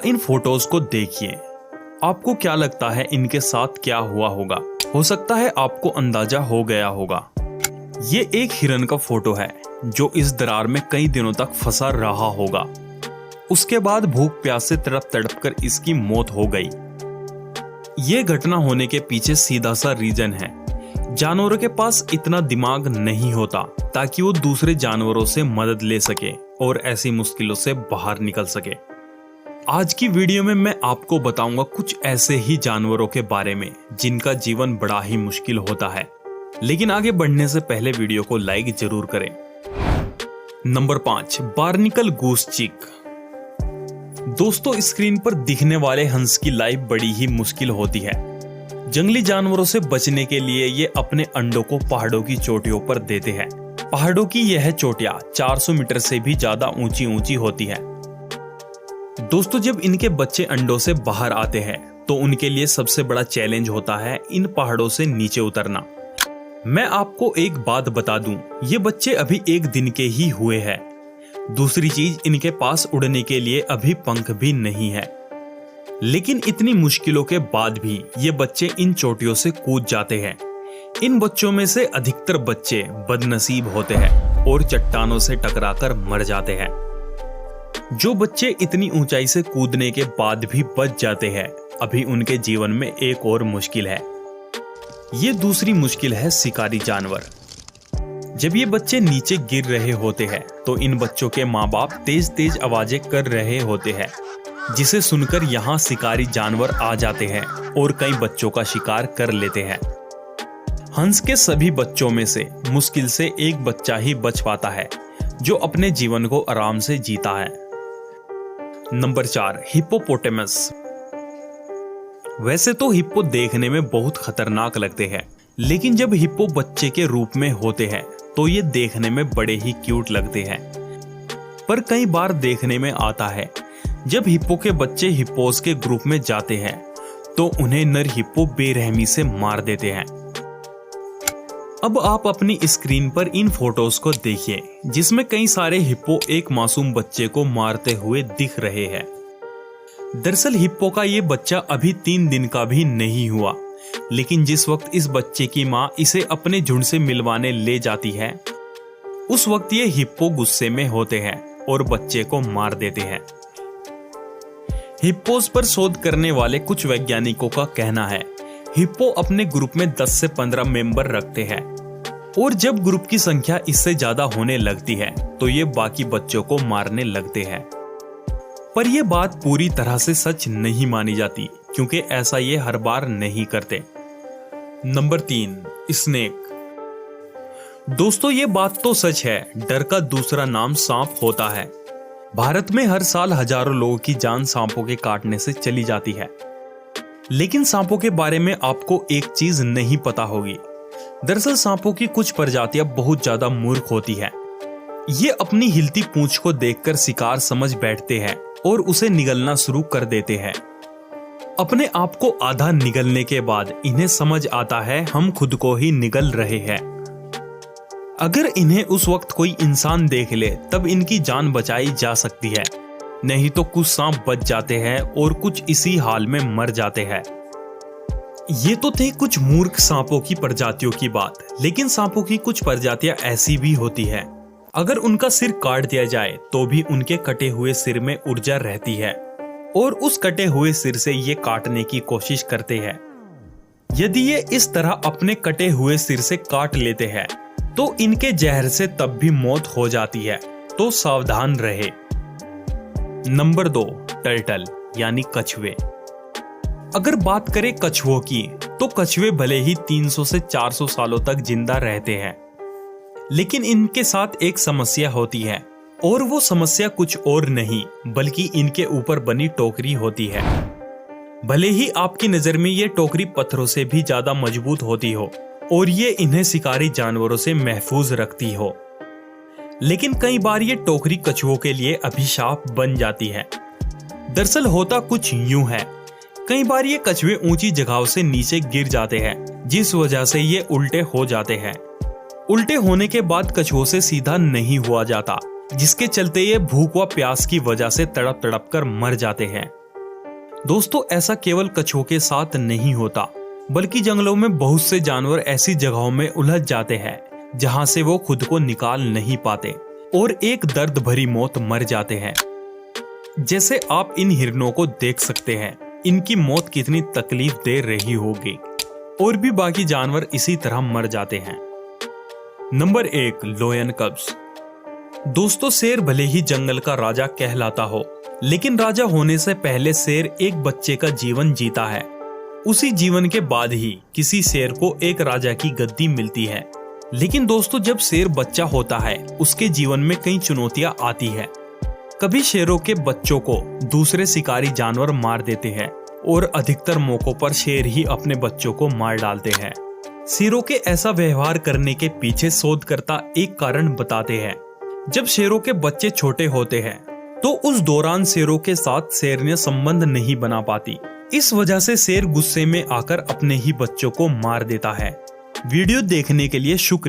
इन photos को देखिए। आपको क्या लगता है इनके साथ क्या हुआ होगा? हो सकता है आपको अंदाजा हो गया होगा। ये एक हिरन का फोटो है जो इस दरार में कई दिनों तक फंसा रहा होगा। उसके बाद भूख प्यास से तड़प तड़प कर इसकी मौत हो गई। ये घटना होने के पीछे सीधा सा रीजन है। जानवरों के पास इतना दिमाग नहीं होता ताकि वो दूसरे जानवरों से मदद ले सके और ऐसी मुश्किलों से बाहर निकल सके। आज की वीडियो में मैं आपको बताऊंगा कुछ ऐसे ही जानवरों के बारे में जिनका जीवन बड़ा ही मुश्किल होता है। लेकिन आगे बढ़ने से पहले वीडियो को लाइक जरूर करें। नंबर 5, बार्निकल गूस चिक। दोस्तों, स्क्रीन पर दिखने वाले हंस की लाइफ बड़ी ही मुश्किल होती है। जंगली जानवरों से बचने के लिए ये अपने अंडों को पहाड़ों की चोटियों पर देते हैं। पहाड़ों की यह चोटियां 400 मीटर से भी ज्यादा ऊंची ऊंची होती है। दोस्तों, जब इनके बच्चे अंडों से बाहर आते हैं तो उनके लिए सबसे बड़ा चैलेंज होता है इन पहाड़ों से नीचे उतरना। मैं आपको एक बात बता दूं, ये बच्चे अभी एक दिन के ही हुए हैं। दूसरी चीज, इनके पास उड़ने के लिए अभी पंख भी नहीं है। लेकिन इतनी मुश्किलों के बाद भी ये बच्चे इन चोटियों से कूद जाते हैं। इन बच्चों में से अधिकतर बच्चे बदनसीब होते हैं और चट्टानों से टकराकर मर जाते हैं। जो बच्चे इतनी ऊंचाई से कूदने के बाद भी बच जाते हैं, अभी उनके जीवन में एक और मुश्किल है। ये दूसरी मुश्किल है शिकारी जानवर। जब ये बच्चे नीचे गिर रहे होते हैं तो इन बच्चों के माँ बाप तेज तेज आवाजें कर रहे होते हैं, जिसे सुनकर यहाँ शिकारी जानवर आ जाते हैं और कई बच्चों का शिकार कर लेते हैं। हंस के सभी बच्चों में से मुश्किल से एक बच्चा ही बच पाता है जो अपने जीवन को आराम से जीता है। Number 4, hippopotamus. वैसे तो हिप्पो देखने में बहुत खतरनाक लगते हैं, लेकिन जब हिप्पो बच्चे के रूप में होते हैं तो ये देखने में बड़े ही क्यूट लगते हैं। पर कई बार देखने में आता है जब हिप्पो के बच्चे हिप्पोस के ग्रुप में जाते हैं तो उन्हें नर हिप्पो बेरहमी से मार देते हैं। अब आप अपनी स्क्रीन पर इन फोटोज को देखिए जिसमें कई सारे हिप्पो एक मासूम बच्चे को मारते हुए दिख रहे हैं। दरअसल हिप्पो का ये बच्चा अभी 3 दिन का भी नहीं हुआ, लेकिन जिस वक्त इस बच्चे की माँ इसे अपने झुंड से मिलवाने ले जाती है, उस वक्त ये हिप्पो गुस्से में होते हैं और बच्चे को मार देते हैं। हिप्पोस पर शोध करने वाले कुछ वैज्ञानिकों का कहना है हिप्पो अपने ग्रुप में 10 से 15 मेंबर रखते हैं और जब ग्रुप की संख्या इससे ज्यादा होने लगती है तो ये बाकी बच्चों को मारने लगते हैं। पर यह बात पूरी तरह से सच नहीं मानी जाती क्योंकि ऐसा ये हर बार नहीं करते। Number 3, snake. दोस्तों, ये बात तो सच है, डर का दूसरा नाम सांप होता है। भारत में हर साल हजारों लोगों की जान सांपों के काटने से चली जाती है। लेकिन सांपों के बारे में आपको एक चीज नहीं पता होगी। दरअसल सांपों की कुछ प्रजातियां बहुत ज्यादा मूर्ख होती है। ये अपनी हिलती पूंछ को देखकर शिकार समझ बैठते हैं और उसे निगलना शुरू कर देते हैं। अपने आप को आधा निगलने के बाद इन्हें समझ आता है हम खुद को ही निगल रहे हैं। अगर इन्हें उस वक्त कोई इंसान देख ले तब इनकी जान बचाई जा सकती है, नहीं तो कुछ सांप बच जाते हैं और कुछ इसी हाल में मर जाते हैं। ये तो थे कुछ मूर्ख सांपों की प्रजातियों की बात, लेकिन सांपों की कुछ प्रजातियां ऐसी भी होती है अगर उनका सिर काट दिया जाए तो भी उनके कटे हुए सिर में ऊर्जा रहती है और उस कटे हुए सिर से ये काटने की कोशिश करते हैं। यदि ये इस तरह अपने कटे हुए सिर से काट लेते हैं तो इनके जहर से तब भी मौत हो जाती है, तो सावधान रहे। नंबर 2, टर्टल यानी कछुए। अगर बात करें कछुओं की तो कछुए भले ही 300 से 400 सालों तक जिंदा रहते हैं, लेकिन इनके साथ एक समस्या होती है और वो समस्या कुछ और नहीं बल्कि इनके ऊपर बनी टोकरी होती है। भले ही आपकी नजर में ये टोकरी पत्थरों से भी ज्यादा मजबूत होती हो और ये इन्हें शिकारी जानवरों से महफूज रखती हो, लेकिन कई बार ये टोकरी कछुओं के लिए अभिशाप बन जाती है। दरअसल होता कुछ यूं है, कई बार ये कछुए ऊंची जगहों से नीचे गिर जाते हैं जिस वजह से ये उल्टे हो जाते हैं। उल्टे होने के बाद कछुओं से सीधा नहीं हुआ जाता, जिसके चलते ये भूख व प्यास की वजह से तड़प तड़प कर मर जाते हैं। दोस्तों ऐसा केवल कछुओं के साथ नहीं होता, बल्कि जंगलों में बहुत से जानवर ऐसी जगहों में उलझ जाते हैं जहां से वो खुद को निकाल नहीं पाते और एक दर्द भरी मौत मर जाते हैं। जैसे आप इन हिरणों को देख सकते हैं, इनकी मौत कितनी तकलीफ दे रही होगी और भी बाकी जानवर इसी तरह मर जाते हैं। नंबर 1, लोयन कब्स। दोस्तों शेर भले ही जंगल का राजा कहलाता हो, लेकिन राजा होने से पहले शेर एक बच्चे का जीवन जीता है। उसी जीवन के बाद ही किसी शेर को एक राजा की गद्दी मिलती है। लेकिन दोस्तों जब शेर बच्चा होता है, उसके जीवन में कई चुनौतियां आती है। कभी शेरों के बच्चों को दूसरे शिकारी जानवर मार देते हैं और अधिकतर मौकों पर शेर ही अपने बच्चों को मार डालते हैं। शेरों के ऐसा व्यवहार करने के पीछे शोधकर्ता एक कारण बताते हैं। जब शेरों के बच्चे छोटे होते हैं तो उस दौरान शेरों के साथ शेरनियां संबंध नहीं बना पाती। इस वजह से शेर गुस्से में आकर अपने ही बच्चों को मार देता है। वीडियो देखने के लिए शुक्रिया।